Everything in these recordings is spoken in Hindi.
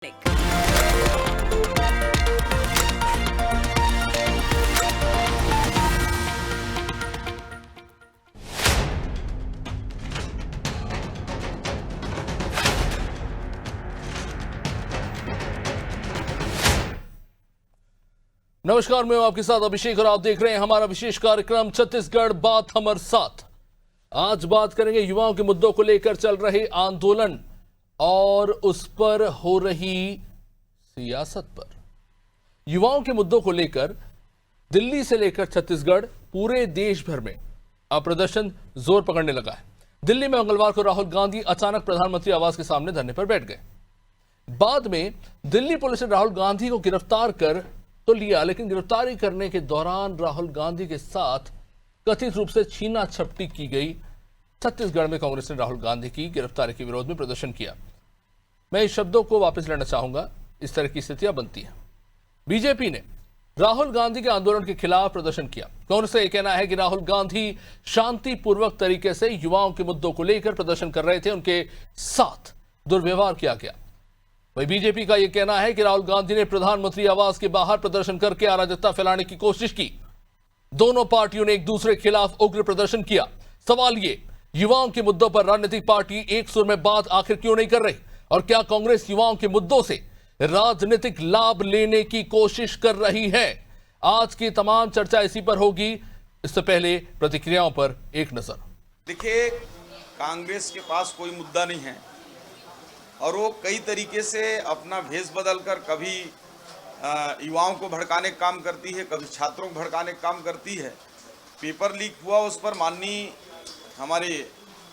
नमस्कार, मैं हूं आपके साथ अभिषेक और आप देख रहे हैं हमारा विशेष कार्यक्रम छत्तीसगढ़ बात हमारे साथ। आज बात करेंगे युवाओं के मुद्दों को लेकर चल रहे आंदोलन और उस पर हो रही सियासत पर। युवाओं के मुद्दों को लेकर दिल्ली से लेकर छत्तीसगढ़ पूरे देश भर में अब प्रदर्शन जोर पकड़ने लगा है। दिल्ली में मंगलवार को राहुल गांधी अचानक प्रधानमंत्री आवास के सामने धरने पर बैठ गए। बाद में दिल्ली पुलिस ने राहुल गांधी को गिरफ्तार कर तो लिया, लेकिन गिरफ्तारी करने के दौरान राहुल गांधी के साथ कथित रूप से छीना झपटी की गई। छत्तीसगढ़ में कांग्रेस ने राहुल गांधी की गिरफ्तारी के विरोध में प्रदर्शन किया। मैं इस शब्दों को वापस लेना चाहूंगा, इस तरह की स्थितियां बनती हैं। बीजेपी ने राहुल गांधी के आंदोलन के खिलाफ प्रदर्शन किया। कांग्रेस का यह कहना है कि राहुल गांधी शांतिपूर्वक तरीके से युवाओं के मुद्दों को लेकर प्रदर्शन कर रहे थे, उनके साथ दुर्व्यवहार किया गया। वही बीजेपी का यह कहना है कि राहुल गांधी ने प्रधानमंत्री आवास के बाहर प्रदर्शन करके अराजकता फैलाने की कोशिश की। दोनों पार्टियों ने एक दूसरे के खिलाफ उग्र प्रदर्शन किया। सवाल ये, युवाओं के मुद्दों पर राजनीतिक पार्टी एक सुर में बात आखिर क्यों नहीं कर रही, और क्या कांग्रेस युवाओं के मुद्दों से राजनीतिक लाभ लेने की कोशिश कर रही है? आज की तमाम चर्चा इसी पर होगी। इससे पहले प्रतिक्रियाओं पर एक नजर। देखिए, कांग्रेस के पास कोई मुद्दा नहीं है और वो कई तरीके से अपना भेष बदलकर कभी युवाओं को भड़काने का काम करती है, कभी छात्रों को भड़काने का काम करती है। पेपर लीक हुआ, उस पर माननीय हमारे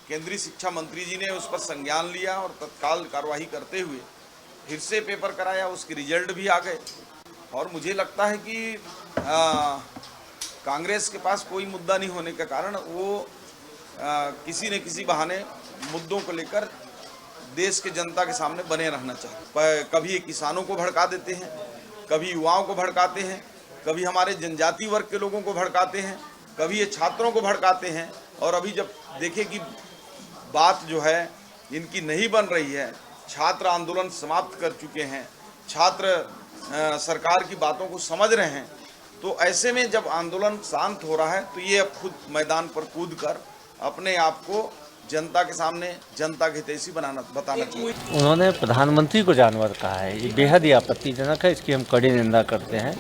केंद्रीय शिक्षा मंत्री जी ने उस पर संज्ञान लिया और तत्काल कार्रवाई करते हुए फिर से पेपर कराया, उसके रिजल्ट भी आ गए। और मुझे लगता है कि कांग्रेस के पास कोई मुद्दा नहीं होने के कारण वो किसी न किसी बहाने मुद्दों को लेकर देश के जनता के सामने बने रहना चाहिए। कभी किसानों को भड़का देते हैं, कभी युवाओं को भड़काते हैं, कभी हमारे जनजाति वर्ग के लोगों को भड़काते हैं, कभी ये छात्रों को भड़काते हैं। और अभी जब देखें कि बात जो है इनकी नहीं बन रही है, छात्र आंदोलन समाप्त कर चुके हैं, छात्र सरकार की बातों को समझ रहे हैं, तो ऐसे में जब आंदोलन शांत हो रहा है तो ये अब खुद मैदान पर कूद कर अपने आप को जनता के सामने जनता के हितैषी बताना चाहिए। उन्होंने प्रधानमंत्री को जानवर कहा है, ये बेहद ही आपत्तिजनक है। इसकी हम कड़ी निंदा करते हैं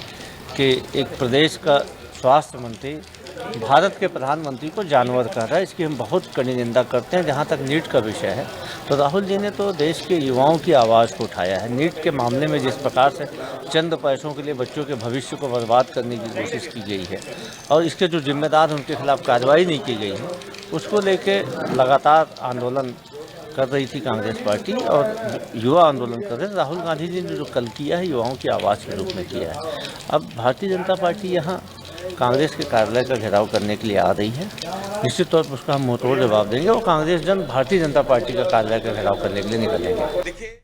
कि एक प्रदेश का स्वास्थ्य मंत्री भारत के प्रधानमंत्री को जानवर कह रहा है। इसकी हम बहुत कड़ी निंदा करते हैं। जहाँ तक नीट का विषय है तो राहुल जी ने तो देश के युवाओं की आवाज़ को उठाया है। नीट के मामले में जिस प्रकार से चंद पैसों के लिए बच्चों के भविष्य को बर्बाद करने की कोशिश की गई है और इसके जो जिम्मेदार उनके खिलाफ कार्रवाई नहीं की गई है, उसको लेके लगातार आंदोलन कर रही थी कांग्रेस पार्टी और युवा आंदोलन कर रहे थे। राहुल गांधी जी ने जो कल किया है युवाओं की आवाज़ के रूप में किया है। अब भारतीय जनता पार्टी यहाँ कांग्रेस के कार्यालय का घेराव करने के लिए आ रही है। निश्चित तौर पर उसका हम मुंहतोड़ जवाब देंगे और कांग्रेस जन भारतीय जनता पार्टी का कार्यालय का घेराव करने के लिए निकलेंगे।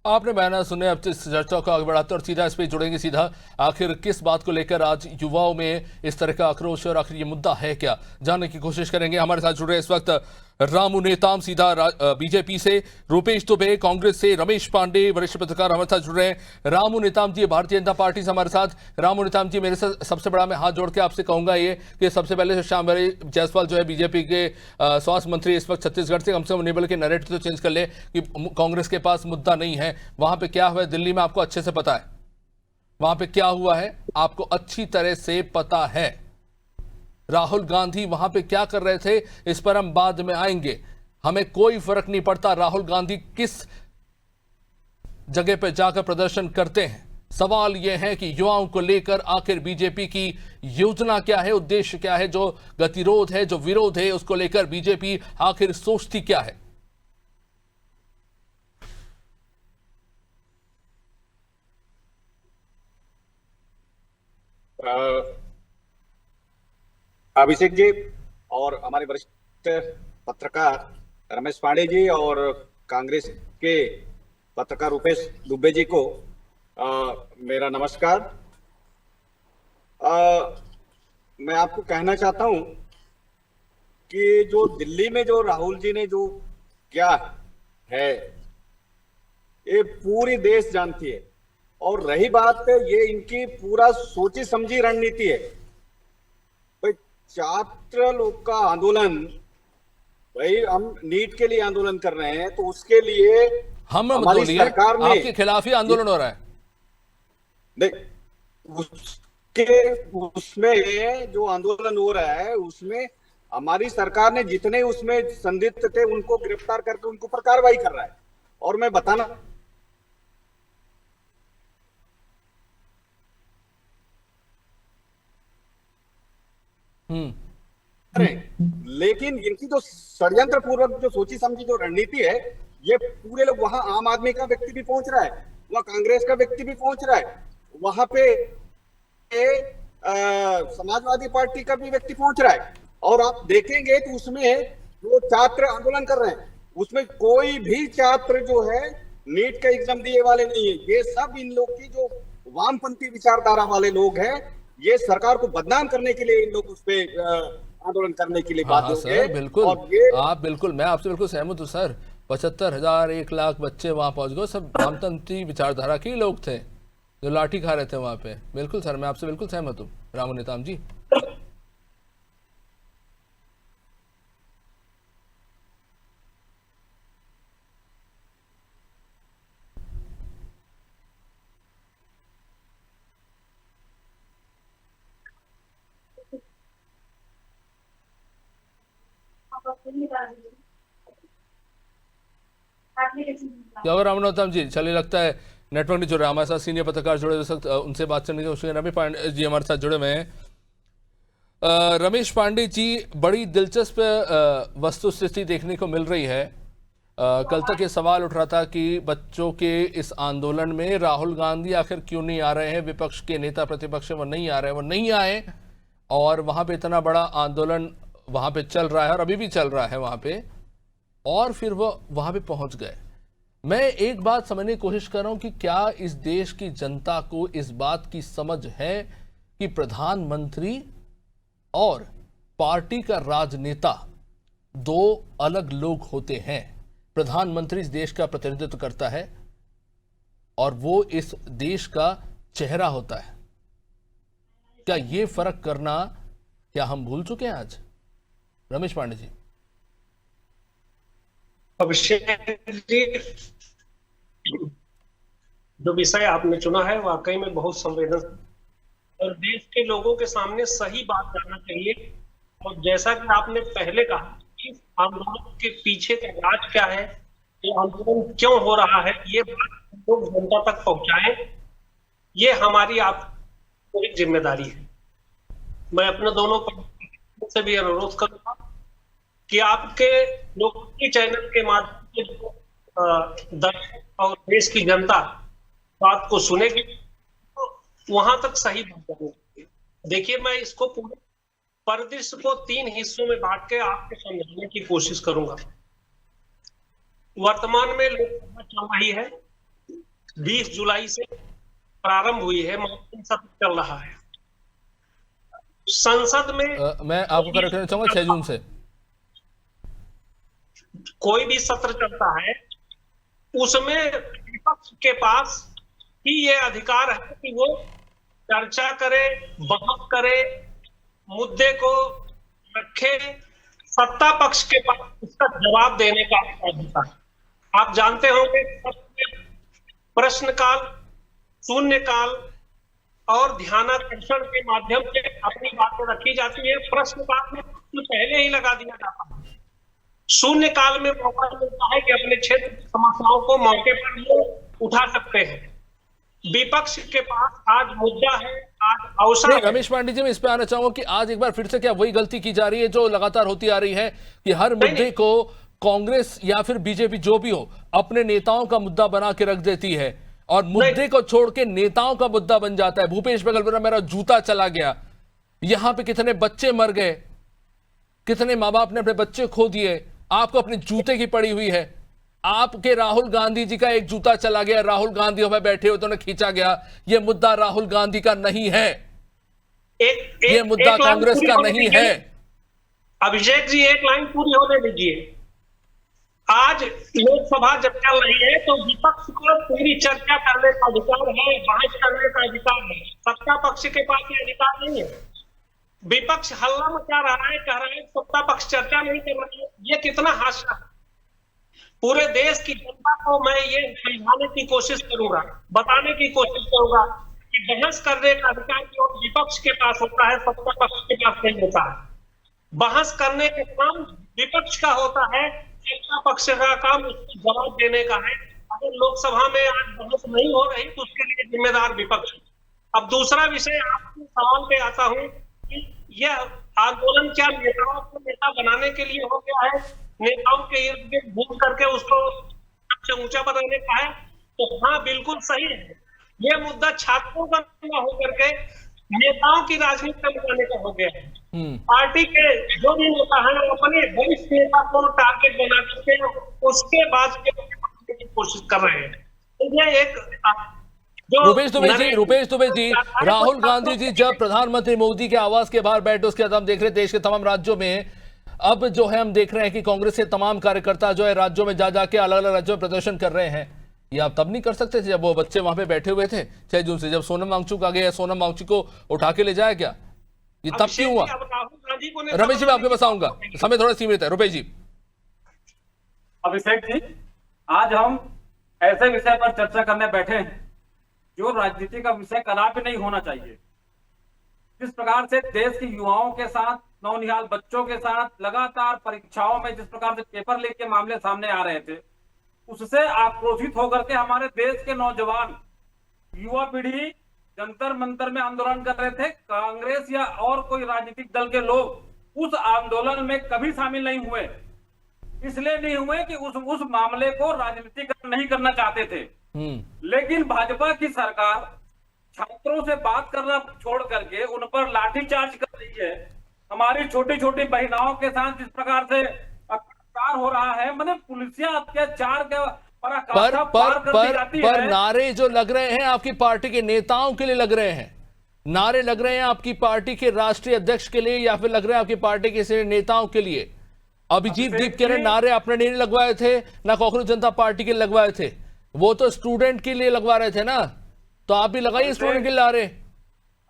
आपने बयान सुने। अब इस चर्चा को आगे बढ़ाते और सीधा इस पे जुड़ेंगे। सीधा आखिर किस बात को लेकर आज युवाओं में इस तरह का आक्रोश और आखिर ये मुद्दा है क्या, जानने की कोशिश करेंगे। हमारे साथ जुड़ रहे इस वक्त रामू नेताम सीधा बीजेपी से, रूपेश दुबे कांग्रेस से, रमेश पांडे वरिष्ठ पत्रकार हमारे साथ जुड़ रहे हैं। रामू नेताम जी भारतीय जनता पार्टी से हमारे साथ। रामू नेताम जी, मेरे साथ सबसे बड़ा मैं हाथ जोड़ के आपसे कहूंगा ये कि सबसे पहले तो श्यामबाई जायसवाल जो है बीजेपी के स्वास्थ्य मंत्री इस वक्त छत्तीसगढ़ से, कम से कम उन्हें के नैरेटिव तो चेंज कर ले कि कांग्रेस के पास मुद्दा नहीं है। वहां पे क्या हुआ है दिल्ली में आपको अच्छे से पता है, वहां पे क्या हुआ है आपको अच्छी तरह से पता है। राहुल गांधी वहां पे क्या कर रहे थे इस पर हम बाद में आएंगे। हमें कोई फर्क नहीं पड़ता राहुल गांधी किस जगह पे जाकर प्रदर्शन करते हैं। सवाल यह है कि युवाओं को लेकर आखिर बीजेपी की योजना क्या है, उद्देश्य क्या है, जो गतिरोध है, जो विरोध है, उसको लेकर बीजेपी आखिर सोचती क्या है। अभिषेक जी और हमारे वरिष्ठ पत्रकार रमेश पांडे जी और कांग्रेस के पत्रकार रूपेश दुबे जी को मेरा नमस्कार। मैं आपको कहना चाहता हूं कि जो दिल्ली में जो राहुल जी ने जो किया है, ये पूरी देश जानती है। और रही बात ये इनकी पूरा सोची समझी रणनीति है। भाई छात्र लोग का आंदोलन, भाई हम नीट के लिए आंदोलन कर रहे हैं तो उसके लिए हमारी सरकार ने, आपके खिलाफ ही आंदोलन हो रहा है। उसमें जो आंदोलन हो रहा है उसमें हमारी सरकार ने जितने उसमें संदिग्ध थे उनको गिरफ्तार करके उनके ऊपर कार्रवाई कर रहा है। और मैं बताना लेकिन इनकी जो षड्यंत्र पूर्वक जो सोची समझी जो रणनीति है, ये पूरे लोग, वहां आम आदमी का व्यक्ति भी पहुंच रहा है, वहां कांग्रेस का व्यक्ति भी पहुंच रहा है, वहां पे समाजवादी पार्टी का भी व्यक्ति पहुंच रहा है। और आप देखेंगे तो उसमें जो छात्र आंदोलन कर रहे हैं उसमें कोई भी छात्र जो है नीट का एग्जाम दिए वाले नहीं है। ये सब इन लोग की जो वामपंथी विचारधारा वाले लोग हैं, ये सरकार को बदनाम करने के लिए इन लोग उस पे आंदोलन करने के लिए बाध्य हो गए। बिल्कुल, और ये आप बिल्कुल, मैं आपसे बिल्कुल सहमत हूँ सर। 75,000 1 लाख बच्चे वहां पहुंच गए, सब वामपंथी विचारधारा के लोग थे जो लाठी खा रहे थे वहां पे। बिल्कुल सर, मैं आपसे बिल्कुल सहमत हूँ रामू नेताम जी। क्या हुआ रामू नेताम जी? चलिए लगता है नेटवर्क नहीं जुड़ रहा। हमारे साथ सीनियर पत्रकार जुड़े हुए सकते, उनसे बात करने की कोशिश। रमेश पांडे जी हमारे साथ जुड़े हुए हैं। रमेश पांडे जी, बड़ी दिलचस्प वस्तुस्थिति देखने को मिल रही है। कल तक ये सवाल उठ रहा था कि बच्चों के इस आंदोलन में राहुल गांधी आखिर क्यों नहीं आ रहे हैं, विपक्ष के नेता प्रतिपक्ष वो नहीं आ रहे हैं, वो नहीं आए और वहां पे इतना बड़ा आंदोलन वहां पे चल रहा है और अभी भी चल रहा है वहां पे, और फिर वो वहां पे पहुंच गए। मैं एक बात समझने की कोशिश कर रहा हूं कि क्या इस देश की जनता को इस बात की समझ है कि प्रधानमंत्री और पार्टी का राजनेता दो अलग लोग होते हैं। प्रधानमंत्री इस देश का प्रतिनिधित्व करता है और वो इस देश का चेहरा होता है। क्या ये फर्क करना क्या हम भूल चुके हैं आज? रमेश पांडे जी। अभिषेक जी, जो विषय आपने चुना है वाकई में बहुत संवेदनशील और देश के लोगों के सामने सही बात जाना चाहिए। और जैसा कि आपने पहले कहा कि आंदोलन के पीछे का राज क्या है, ये आंदोलन क्यों हो रहा है, ये बात लोग जनता तक पहुंचाएं, ये हमारी आपकी जिम्मेदारी है। मैं अपने दोनों पक्षों से भी अनुरोध करूंगा कि आपके लोकप्रिय चैनल के माध्यम से दर्शक और देश की जनता बात को सुनेगी तो वहां तक सही बात जानी। देखिए, मैं इसको पूरे परिदृश्य को 3 हिस्सों में बांट के आपको समझाने की कोशिश करूंगा। वर्तमान में लोकसभा चल रही है, 20 जुलाई से प्रारंभ हुई है, मॉनसून सत्र चल रहा है। संसद में मैं आपको करेक्ट करना चाहूंगा 6 जून से कोई भी सत्र चलता है, उसमें विपक्ष के पास ही ये अधिकार है कि वो चर्चा करे, बहस करे, मुद्दे को रखे। सत्ता पक्ष के पास उसका जवाब देने का अधिकार होता है। आप जानते होंगे प्रश्नकाल, शून्यकाल और ध्यानाकर्षण के माध्यम से अपनी बातें रखी जाती है। प्रश्नकाल में पहले ही लगा दिया जाता है, शून्यकाल में मौका मिलता है कि अपने क्षेत्र की समस्याओं को मौके पर लोग उठा सकते हैं। विपक्ष के पास आज मुद्दा है, आज अवसर है। रमेश पांडे जी, मैं इस पे आना चाहूंगा कि आज एक बार फिर से क्या वही गलती की जा रही है जो लगातार होती आ रही है कि हर मुद्दे को कांग्रेस या फिर बीजेपी जो भी हो अपने नेताओं का मुद्दा बना के रख देती है और मुद्दे को छोड़ के नेताओं का मुद्दा बन जाता है। भूपेश बघेल बोला मेरा जूता चला गया, यहां पे कितने बच्चे मर गए, कितने माँ बाप ने अपने बच्चे खो दिए, आपको अपने जूते की पड़ी हुई है। आपके राहुल गांधी जी का एक जूता चला गया, राहुल गांधी वहां बैठे हो तो उन्हें खींचा गया। यह मुद्दा राहुल गांधी का नहीं है, यह मुद्दा कांग्रेस का नहीं है। अभिषेक जी, एक लाइन पूरी होने दीजिए। आज लोकसभा जब चल रही है तो विपक्ष को पूरी चर्चा करने का अधिकार है, बहस करने का अधिकार है। सत्ता पक्ष के पास ये अधिकार नहीं है। विपक्ष हल्ला मचा रहा है, कह रहा है सत्ता पक्ष चर्चा नहीं कर रहा है। ये कितना हास्य है। पूरे देश की जनता को मैं ये समझाने की कोशिश करूंगा, बताने की कोशिश करूंगा कि बहस करने का अधिकार केवल विपक्ष के पास होता है, सत्ता पक्ष के पास नहीं होता है। बहस करने का काम विपक्ष का होता है, सत्ता पक्ष का काम उसको जवाब देने का है। अगर लोकसभा में आज बहस नहीं हो रही तो उसके लिए जिम्मेदार विपक्ष है। अब दूसरा विषय, आपके सवाल पे आता हूं कि यह आंदोलन क्या नेताओं को नेता बनाने के लिए हो गया है, नेताओं के इर्द गिर्द घूम करके उसको सबसे ऊंचा बनाने का है? तो हाँ, बिल्कुल सही है। ये मुद्दा छात्रों का न होकर के नेताओं की राजनीति में बनाने का हो गया है। पार्टी के जो भी नेता है अपने वरिष्ठ नेता को टारगेट बना करके उसके बाद की कोशिश कर रहे हैं। तो ये एक रुपेश दुबे जी, राहुल गांधी जी जब प्रधानमंत्री मोदी के आवास के बाहर बैठे, उसके बाद हम देख रहे हैं देश के तमाम राज्यों में अब जो है हम देख रहे हैं कि कांग्रेस के तमाम कार्यकर्ता जो है राज्यों में जा जाके अलग अलग राज्यों में प्रदर्शन कर रहे हैं। ये आप तब नहीं कर सकते थे जब वो बच्चे वहां पे बैठे हुए थे 6 जून से, जब सोनम वांगचुक आ गए, सोनम वांगचुक को उठा के ले जाया क्या? ये तब क्यों हुआ? रमेश जी मैं आपके पास आऊंगा, समय थोड़ा सीमित है। रुपेश जी। अभिषेक जी, आज हम ऐसे विषय पर चर्चा करने बैठे हैं जो राजनीति का विषय कदापि नहीं होना चाहिए। जिस प्रकार से देश के युवाओं के साथ, नौनिहाल बच्चों के साथ लगातार परीक्षाओं में जिस प्रकार से पेपर लीक के मामले सामने आ रहे थे, उससे आक्रोशित होकर के हमारे देश के नौजवान, युवा पीढ़ी जंतर मंतर में आंदोलन कर रहे थे। कांग्रेस या और कोई राजनीतिक दल के लोग उस आंदोलन में कभी शामिल नहीं हुए। इसलिए नहीं हुए कि उस मामले को राजनीतिक नहीं करना चाहते थे। लेकिन भाजपा की सरकार छात्रों से बात करना छोड़ करके उन पर लाठीचार्ज कर रही है। हमारी छोटी छोटी बहनाओं के साथ जिस प्रकार से अत्याचार हो रहा है, मतलब पुलिसिया अत्याचार के पर नारे जो लग रहे हैं आपकी पार्टी के नेताओं के लिए लग रहे हैं, नारे लग रहे हैं आपकी पार्टी के राष्ट्रीय अध्यक्ष के लिए या फिर लग रहे हैं आपकी पार्टी के नेताओं के लिए? अभिजीत दीपकरे नारे आपने नहीं लगवाए थे, ना कांग्रेस जनता पार्टी के लगवाए थे, वो तो स्टूडेंट के लिए लगवा रहे थे ना। तो आप भी लगाइए स्टूडेंट के लिए नारे।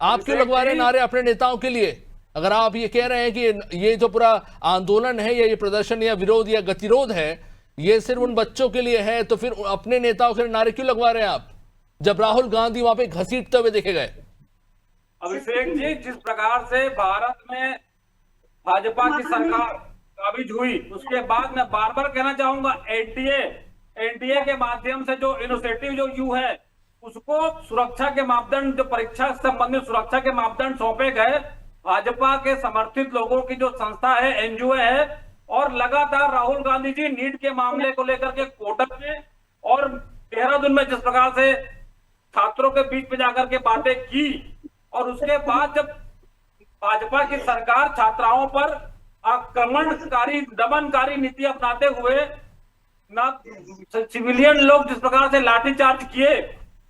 आप क्यों लगवा रहे हैं नारे अपने नेताओं के लिए? अगर आप ये कह रहे हैं कि ये जो पूरा आंदोलन है या ये प्रदर्शन या विरोध या गतिरोध है ये सिर्फ उन बच्चों के लिए है, तो फिर अपने नेताओं के नारे क्यों लगवा रहे हैं आप, जब राहुल गांधी वहां पे घसीटते हुए देखे गए? अभिषेक जी, जिस प्रकार से भारत में भाजपा की सरकार काबिज हुई, उसके बाद मैं बार बार कहना चाहूंगा एनडीए के माध्यम से जो इनिशिएटिव जो यू है उसको सुरक्षा के मापदंड, जो परीक्षा से संबंधित सुरक्षा के मापदंड सौंपे गए। भाजपा के समर्थित लोगों की जो संस्था है, एनजीओ है, और लगातार राहुल गांधी जी नीट के मामले को लेकर के कोटक में और देहरादून में जिस प्रकार से छात्रों के बीच में जाकर के बातें की, और उसके बाद जब भाजपा की सरकार छात्राओं पर आक्रमणकारी, दमनकारी नीति अपनाते हुए ना सिविलियन लोग जिस प्रकार से लाठीचार्ज किए,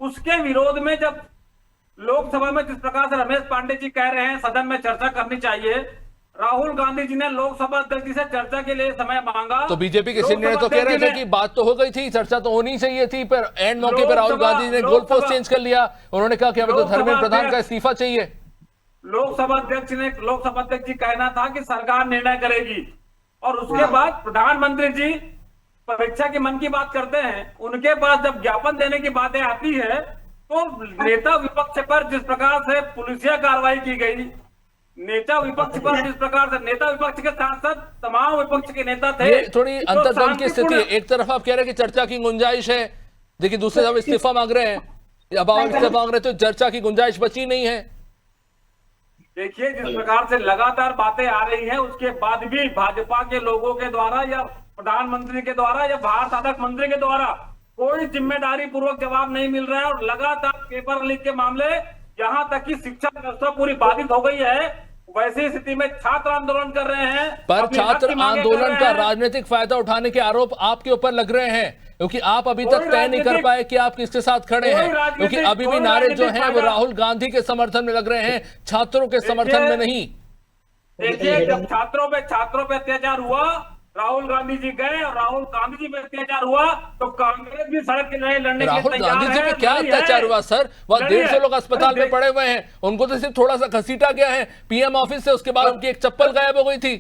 उसके विरोध में जब लोकसभा में जिस प्रकार से रमेश पांडे जी कह रहे हैं सदन में चर्चा करनी चाहिए, राहुल गांधी जी ने लोकसभा अध्यक्ष जी से चर्चा के लिए समय मांगा, तो बीजेपी के सीनियर तो कह रहे थे कि बात तो हो गई थी, चर्चा तो होनी चाहिए थी, पर एंड मौके पर राहुल गांधी जी ने गोल पोस्ट चेंज कर लिया। उन्होंने कहा कि हमें तो धर्मेंद्र प्रधान का इस्तीफा चाहिए। लोकसभा अध्यक्ष जी कहना था कि सरकार निर्णय करेगी, और उसके बाद प्रधानमंत्री जी परीक्षा के मन की बात करते हैं, उनके पास जब ज्ञापन देने की बातें आती है तो नेता विपक्ष पर जिस प्रकार से पुलिसिया कार्रवाई की गई, नेता विपक्ष पर जिस प्रकार से, नेता विपक्ष के साथ साथ तमाम विपक्ष के नेता थे। ये थोड़ी अंतर्द्वंद की स्थिति है। एक तरफ आप कह रहे हैं कि चर्चा की गुंजाइश है, देखिए दूसरे तरफ इस्तीफा मांग रहे हैं, अब आप इस्तीफा मांग रहे तो चर्चा की गुंजाइश बची नहीं है। देखिए जिस प्रकार से लगातार बातें आ रही है, उसके बाद भी भाजपा के लोगों के द्वारा या प्रधानमंत्री के द्वारा या बाहर साधक मंत्री के द्वारा कोई जिम्मेदारी पूर्वक जवाब नहीं मिल रहा है, और लगातार पेपर लीक के मामले, यहाँ तक कि शिक्षा व्यवस्था पूरी बाधित हो गई है। वैसी स्थिति में छात्र आंदोलन कर रहे हैं, पर छात्र आंदोलन का राजनीतिक फायदा उठाने के आरोप आपके ऊपर लग रहे हैं, क्योंकि आप अभी तक तय नहीं कर पाए कि आप किसके साथ खड़े हैं, क्योंकि अभी भी नारे जो हैं वो राहुल गांधी के समर्थन में लग रहे हैं, छात्रों के समर्थन में नहीं। देखिए जब छात्रों पे अत्याचार हुआ, राहुल गांधी जी गए और राहुल गांधी जी पे अत्याचार हुआ तो कांग्रेस भी सड़क किनारे लड़ने के लिए राहुल तैयार गांधी जी पे क्या लड़ी अत्याचार हुआ सर? वह लड़ी 150 लोग अस्पताल में अरे पड़े हुए हैं, उनको तो सिर्फ थोड़ा सा घसीटा गया है पीएम ऑफिस से, उसके बाद उनकी एक चप्पल गायब हो गई थी।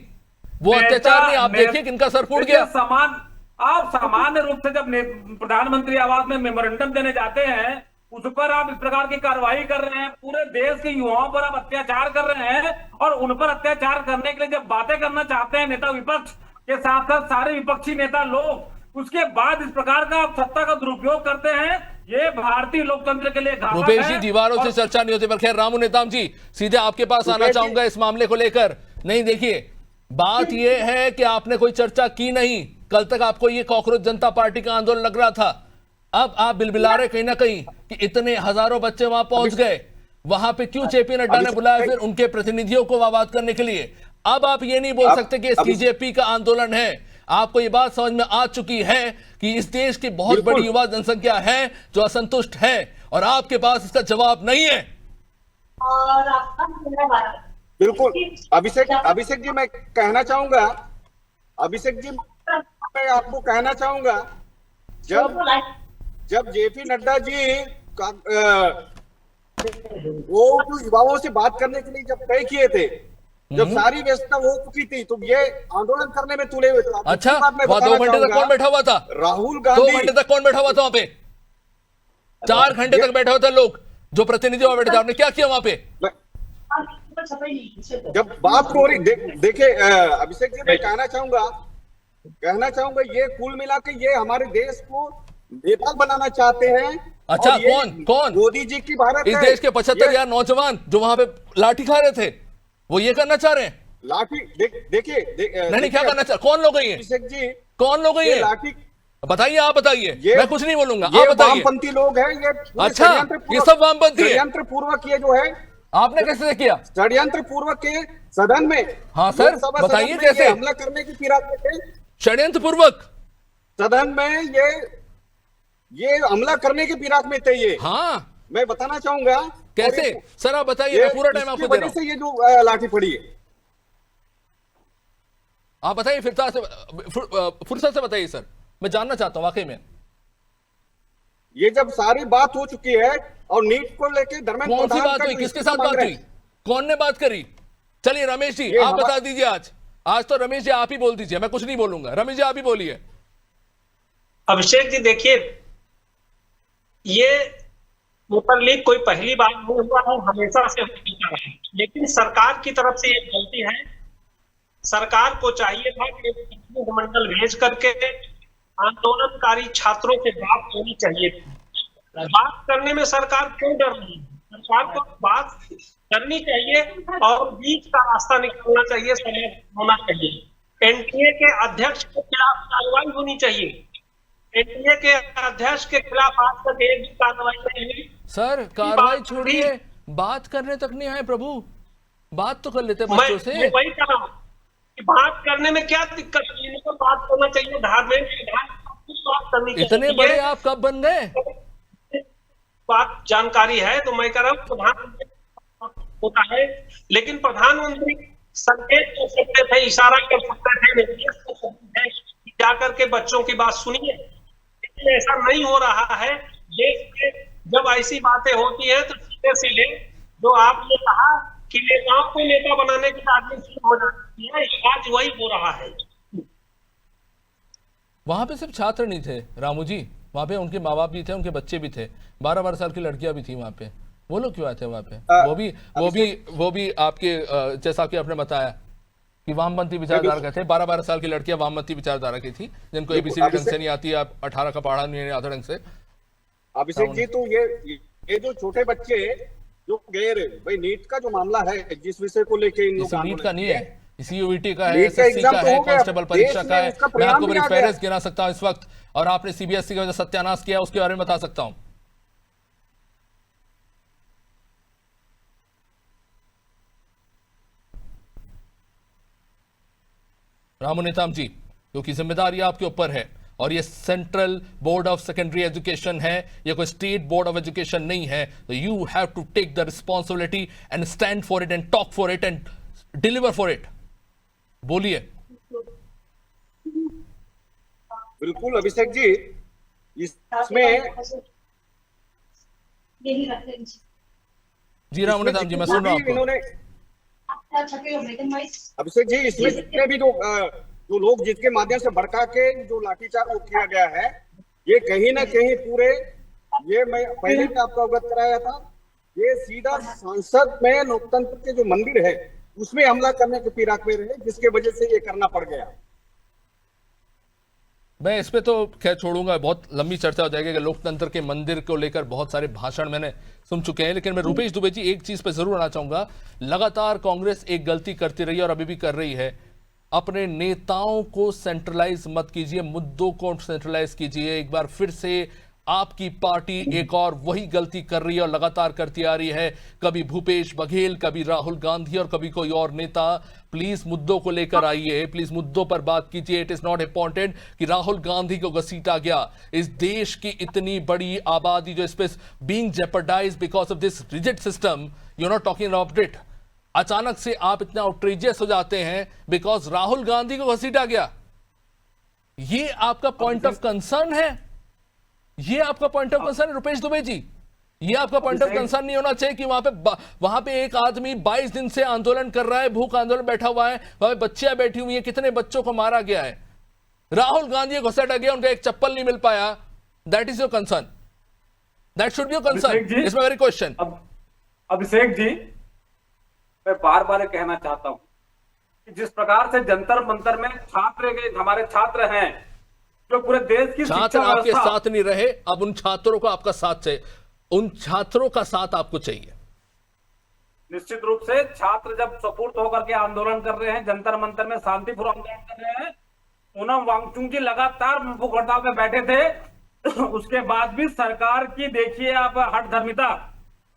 वो अत्याचार नहीं, आप देखिए किनका सर फूट गया। आप सामान्य रूप से जब प्रधानमंत्री आवास में मेमोरेंडम देने जाते हैं उस पर आप इस प्रकार की कार्रवाई कर रहे हैं, पूरे देश के युवाओं पर आप अत्याचार कर रहे हैं, और उन पर अत्याचार करने के लिए जब बातें करना चाहते हैं नेता विपक्ष के साथ साथ सारे विपक्षी नेता लोग, उसके बाद इस प्रकार का आप सत्ता का दुरुपयोग करते हैं, ये भारतीय लोकतंत्र के लिए घातक है। रुपेश जी, दीवारों से चर्चा नहीं होती, पर खैर रामू नेताम जी सीधे आपके पास आना चाहूंगा इस मामले को लेकर। नहीं, देखिए बात यह है कि आपने कोई चर्चा की नहीं, कल तक आपको ये कॉकरोच जनता पार्टी का आंदोलन लग रहा था, अब आप बिलबिला रहे कहीं ना कहीं कि इतने हजारों बच्चे वहां पहुंच गए, वहां पे क्यों जेपी नड्डा ने बुलाया फिर उनके प्रतिनिधियों को बात करने के लिए? अब आप ये नहीं बोल सकते कि बीजेपी का आंदोलन है। आपको ये बात समझ में आ चुकी है कि इस देश की बहुत बड़ी युवा जनसंख्या है जो असंतुष्ट है, और आपके पास इसका जवाब नहीं है। बिल्कुल अभिषेक जी, मैं कहना चाहूंगा, अभिषेक जी मैं आपको कहना चाहूंगा, जब जेपी नड्डा जी वो जो युवाओं से बात करने के लिए जब तय किए थे, जब सारी व्यवस्था हो चुकी थी, तो ये आंदोलन करने में तुले हुए थे। अच्छा, वहां 2 घंटे तक कौन बैठा हुआ था? राहुल गांधी। 2 घंटे तक कौन बैठा हुआ था वहां पे? 4 घंटे तक बैठे हुए थे लोग, जो प्रतिनिधि वहां बैठे थे। आपने क्या किया वहां पे? जब बात हो रही, देखिए अभिषेक जी, मैं कहना चाहूंगा ये कुल मिला के ये हमारे देश को नेपाल बनाना चाहते हैं। अच्छा, कौन मोदी जी की भारत इस देश के 75,000 नौजवान जो वहां पे लाठी खा रहे थे, वो ये करना चाह रहे हैं? लाठी देखिए नहीं, क्या करना चाह, कौन लोग हैं अभिषेक जी? कौन लोग हैं ये? लाठी बताइए, आप बताइए, मैं कुछ नहीं बोलूंगा, आप ये बताइए। वामपंथी लोग हैं ये। अच्छा, ये सब वामपंथी है? षड्यंत्र पूर्वक ये जो है, आपने कैसे किया? षड्यंत्र पूर्वक के सदन में, हाँ सर, बताइए कैसे हमला करने की फिराक में थे। षड्यंत्र पूर्वक सदन में ये हमला करने की फिराक में थे ये। हाँ, मैं बताना चाहूंगा कैसे सर, आप बताइए, मैं पूरा टाइम आपको दे रहा हूं। ये जो लाठी पड़ी है, आप बताइए फुर्सत से बताइए सर, मैं जानना चाहता हूं वाकई में। ये जब सारी बात हो चुकी है और नीट को लेके धर्मेंद्र कौन सी प्रधान बात का हुई, जो किसके इस्तीफा साथ बात मांग हुई, कौन ने बात करी? चलिए रमेश जी, आप बता दीजिए। आज तो रमेश जी आप ही बोल दीजिए, मैं कुछ नहीं बोलूंगा। रमेश जी आप ही बोलिए। अभिषेक जी देखिए, ये मुस्लिम लीग कोई पहली बार नहीं हुआ है, हमेशा से होता है, लेकिन सरकार की तरफ से एक गलती है। सरकार को चाहिए था कि मंडल भेज करके आंदोलनकारी छात्रों से बात होनी चाहिए थी। बात करने में सरकार क्यों डर रही है? सरकार को बात करनी चाहिए और बीच का रास्ता निकालना चाहिए, समाधान होना चाहिए। एनडीए के अध्यक्ष के खिलाफ कार्रवाई होनी चाहिए। एनडीए के अध्यक्ष के खिलाफ आज तक एक भी कार्रवाई नहीं हुई। सर कार्रवाई छोड़िए, बात करने तक नहीं आए प्रभु, बात तो कर लेते बच्चों से। मैं वही कह रहा हूं कि बात करने में क्या दिक्कत है, इनको बात करना चाहिए, धार्मिक बात करनी चाहिए। इतने बड़े आप कब बन गए? बात जानकारी है तो मैं कह रहा हूँ प्रधानमंत्री होता है, लेकिन प्रधानमंत्री संकेत कर सकते थे, इशारा कर सकते थे, निर्देश कर सकते थे, जाकर के बच्चों की बात सुनिए, लेकिन ऐसा नहीं हो रहा है। देश में जब ऐसी बातें होती है तो सीधे सीधे जो आपने कहा कि नेताओं को नेता बनाने की राजनीति हो जाती है, आज वही हो रहा है। वहां पे सिर्फ छात्र नहीं थे रामू जी, वहां पे उनके माँ बाप भी थे, उनके बच्चे भी थे, 12-12 साल की लड़कियां भी थी वहां पे। वो लोग क्यों आए थे वहां पे? वो भी आपके जैसा कि आपने बताया कि वामपंथी विचारधारा के थे। 12-12 साल की लड़कियां वामपंथी विचारधारा की थी, जिनको एबीसीडी ढंग से नहीं आती, आप 18 का पढ़ा नहीं आता ढंग से। अभिषेक जी, तो ये जो छोटे बच्चे जो गए रहे भाई, नीट का जो मामला है जिस विषय को लेके इन लोग नीट का नहीं है, सीयूईटी का है, एसएससी का है, कांस्टेबल परीक्षा का है। मैं आपको बड़ी फेयरनेस गिना सकता हूं इस वक्त, और आपने सीबीएसई का जो सत्यानाश किया उसके बारे में बता सकता हूं। रामू नेताम जी, क्योंकि जिम्मेदारी आपके ऊपर है, और ये central board of secondary education है, ये कोई स्टेट बोर्ड ऑफ एजुकेशन नहीं है। तो you have to take the responsibility and stand for it and talk for it and deliver for it. बोलिए। बिल्कुल अभिषेक जी, इसमें जी राम धाम जी, मैं सुन रहा हूँ आपको। इन्होंने अभिषेक जी, इसमें जितने भी जो लोग जिसके माध्यम से भड़का के जो लाठीचार्ज किया गया है, ये कहीं ना कहीं पूरे, ये मैं पहले भी आपको अवगत कराया था, ये सीधा संसद में लोकतंत्र के जो मंदिर है उसमें हमला करने के फिराक में रहे, जिसके वजह से ये करना पड़ गया। मैं इस पे तो खैर छोड़ूंगा, बहुत लंबी चर्चा हो जाएगी कि लोकतंत्र के मंदिर को लेकर बहुत सारे भाषण मैंने सुन चुके हैं, लेकिन मैं रुपेश दुबे जी एक चीज पे जरूर आना चाहूंगा। लगातार कांग्रेस एक गलती करती रही है और अभी भी कर रही है, अपने नेताओं को सेंट्रलाइज मत कीजिए, मुद्दों को सेंट्रलाइज कीजिए। एक बार फिर से आपकी पार्टी एक और वही गलती कर रही है और लगातार करती आ रही है, कभी भूपेश बघेल, कभी राहुल गांधी और कभी कोई और नेता। प्लीज मुद्दों को लेकर आइए, प्लीज मुद्दों पर बात कीजिए। इट इज नॉट इंपॉर्टेंट कि राहुल गांधी को घसीटा गया। इस देश की इतनी बड़ी आबादी जो इस being jeopardise because of this rigid system, you not talking about it. अचानक से आप इतना आउटरीजियस हो जाते हैं बिकॉज राहुल गांधी को घसीटा गया। ये आपका पॉइंट ऑफ कंसर्न है? ये आपका पॉइंट ऑफ कंसर्न है रुपेश दुबे जी? ये आपका पॉइंट ऑफ कंसर्न नहीं होना चाहिए कि वहां पे एक आदमी 22 दिन से आंदोलन कर रहा है, भूख आंदोलन बैठा हुआ है, वहां पे बच्चियां बैठी हुई हैं, कितने बच्चों को मारा गया है, राहुल गांधी घुसटा गया, उनका एक चप्पल नहीं मिल पाया। That is your concern, that should be your concern. It's my very question. Abhishek ji, मैं बार बार कहना चाहता हूं कि जिस प्रकार से जंतर मंतर में हमारे छात्र हैं, जो पूरे देश की छात्र आपके साथ नहीं रहे, अब उन छात्रों को आपका साथ चाहिए, उन छात्रों का साथ आपको चाहिए। निश्चित रूप से छात्र जब सपूर्त होकर के आंदोलन कर रहे हैं, जंतर मंतर में शांतिपूर्ण आंदोलन कर रहे हैं, पूनम वांगचुक जी लगातार भूख हड़ताल में बैठे थे, उसके बाद भी सरकार की देखिए आप हठधर्मिता,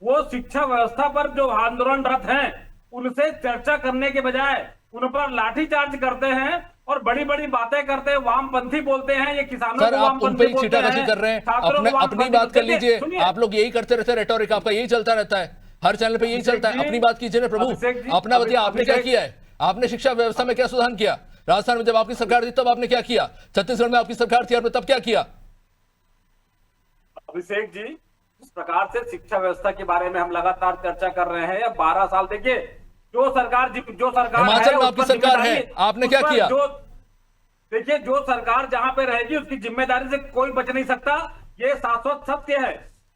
वो शिक्षा व्यवस्था पर जो आंदोलनरत हैं उनसे चर्चा करने के बजाय उन पर लाठीचार्ज करते हैं और बड़ी बड़ी बातें करते हैं, वामपंथी बोलते हैं। ये किसानों सर, आप उन पे ही छीटाकशी कर रहे हैं, अपनी बात कर लीजिए। आप लोग यही करते रहते हैं, रेटोरिक आपका यही चलता रहता है, हर चैनल पे यही चलता है। अपनी बात कीजिए ना प्रभु, अपना बताइए, आपने क्या किया है? आपने शिक्षा व्यवस्था में क्या सुधार किया? राजस्थान में जब आपकी सरकार थी तब आपने क्या किया? छत्तीसगढ़ में आपकी सरकार थी, आपने तब क्या किया? अभिषेक जी, इस प्रकार से शिक्षा व्यवस्था के बारे में हम लगातार चर्चा कर रहे हैं। 12 साल देखिए, जो सरकार हिमाचल में आपकी सरकार है, आपने क्या किया? देखिए, जो सरकार जहां पे रहेगी उसकी जिम्मेदारी से कोई बच नहीं सकता, ये शाश्वत सत्य है।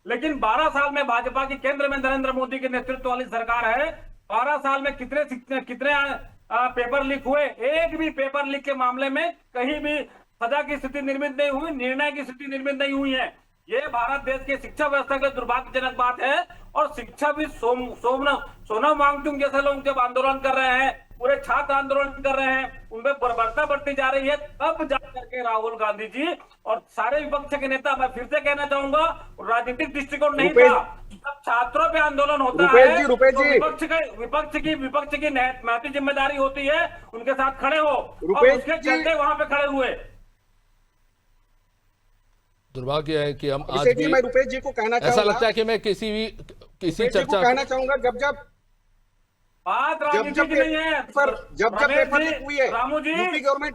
लेकिन 12 साल में भाजपा की केंद्र में नरेंद्र मोदी के नेतृत्व वाली सरकार है, 12 साल में कितने पेपर लीक हुए? एक भी पेपर लीक के मामले में कहीं भी सजा की स्थिति निर्मित नहीं हुई, निर्णय की स्थिति निर्मित नहीं हुई है। ये भारत देश के शिक्षा व्यवस्था की दुर्भाग्यजनक बात है। और शिक्षा भी सोनम वांगचुक जैसे लोग जब आंदोलन कर रहे हैं, पूरे छात्र आंदोलन कर रहे हैं, उनमें बर्बरता बढ़ती जा रही है, तब जाकर के राहुल गांधी जी और सारे विपक्ष के नेता, मैं फिर से कहना चाहूंगा, राजनीतिक दृष्टिकोण नहीं था। जब छात्रों पे आंदोलन होता है तो विपक्ष की महती जिम्मेदारी होती है उनके साथ खड़े हो, और उसके चलते वहां पे खड़े हुए। दुर्भाग्य है कि हम आज भी, मैं रुपेश जी को कहना ऐसा लगता है कि मैं किसी चर्चा कहना चाहूंगा, बात राजनीति की नहीं है, जब पेपर लीक हुई है, रामू जी, यूपी गवर्नमेंट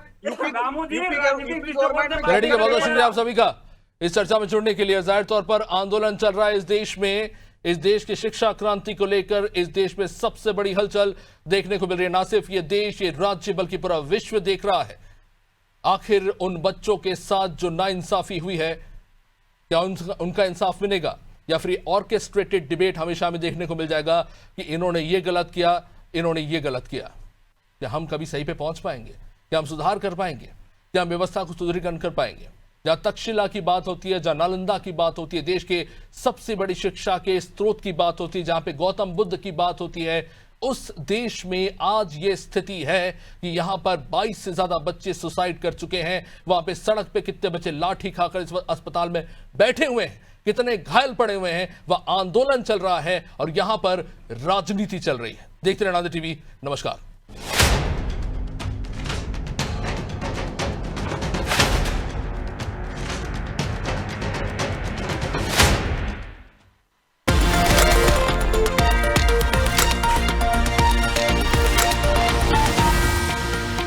बहुत शुक्रिया आप सभी का इस चर्चा में जुड़ने के लिए। जाहिर तौर पर आंदोलन चल रहा है इस देश में, इस देश की शिक्षा क्रांति को लेकर इस देश में सबसे बड़ी हलचल देखने को मिल रही है। ना सिर्फ ये देश, ये राज्य, बल्कि पूरा विश्व देख रहा है आखिर उन बच्चों के साथ जो नाइंसाफी हुई है, क्या उनका इंसाफ मिलेगा, या फिर ऑर्केस्ट्रेटेड डिबेट हमेशा हमें देखने को मिल जाएगा कि इन्होंने ये गलत किया, इन्होंने ये गलत किया। क्या हम कभी सही पे पहुंच पाएंगे? क्या हम सुधार कर पाएंगे? क्या हम व्यवस्था को सुदृढ़ीकरण कर पाएंगे? जहां तक्षशिला की बात होती है, जहां नालंदा की बात होती है, देश के सबसे बड़ी शिक्षा के स्रोत की बात होती है, जहां पे गौतम बुद्ध की बात होती है, उस देश में आज ये स्थिति है कि यहां पर 22 से ज्यादा बच्चे सुसाइड कर चुके हैं। वहां पे सड़क पे कितने बच्चे लाठी खाकर इस वक्त अस्पताल में बैठे हुए हैं, कितने घायल पड़े हुए हैं, वह आंदोलन चल रहा है और यहां पर राजनीति चल रही है। देखते रहना टीवी। नमस्कार।